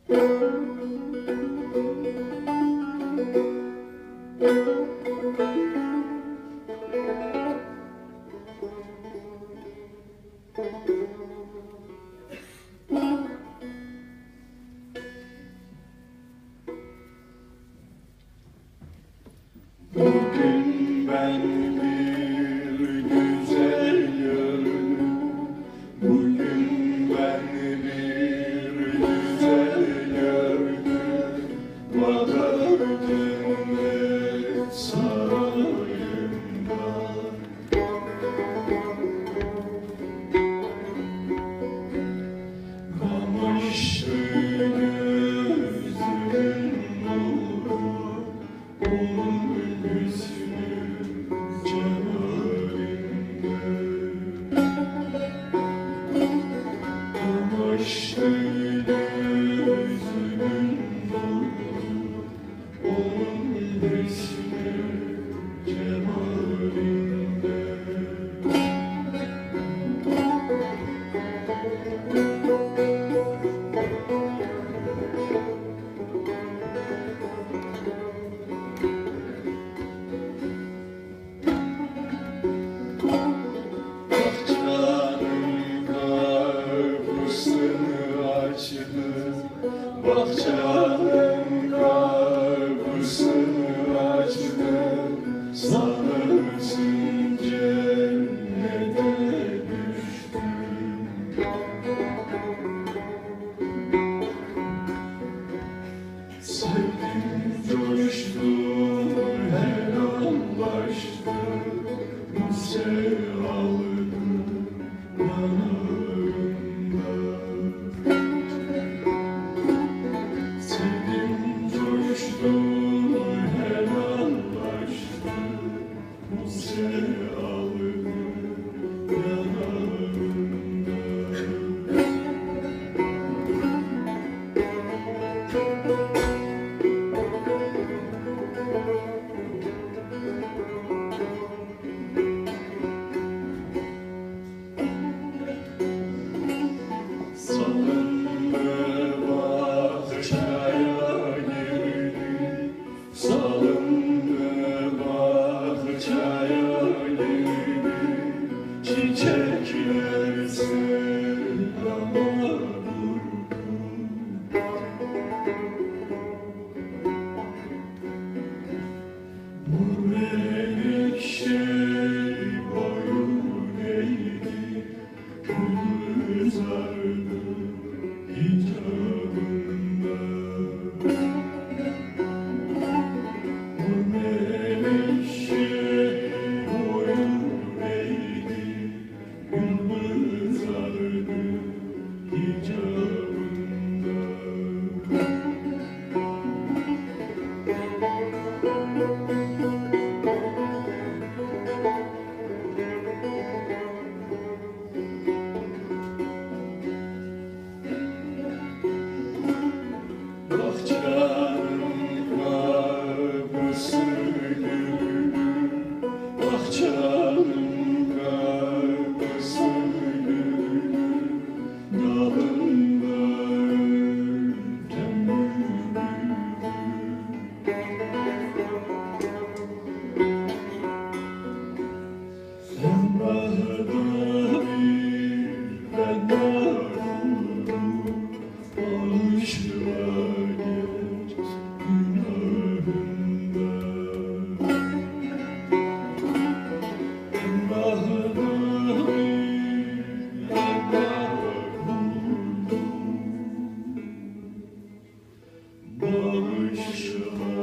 Bugün ben bir güzel gördüm. Bugün ben bir güzel gördüm. Bakarken hep sarayımda. Kamaştı gözümün nuru, onun gülsünün cemalinde. Kamaştı gözümün nuru, onun gülsünün cemalinde. Bahçenin kapısını açtım, sanırsın cennete düştüm. Sevdim, coştum, helallaştım, Buse aldım yanağımda. Coştum, helallaştım, Buse aldım yanağımda. Salındı bahçeye girdim, salındı bahçeye girdim, çiçekler selam'a durdu. Bu menekşe boyun eğdi, kızardı hitabında. Bu menekşe boyun eğdi, kızardı hitabında. Bahçenin kapısı gülüm, bahçenin kapısı gülüm, dalında öten sen bahada bir ben var oldum, alıştıra geç günahında. Ben bahada bir ben var oldum, bağışla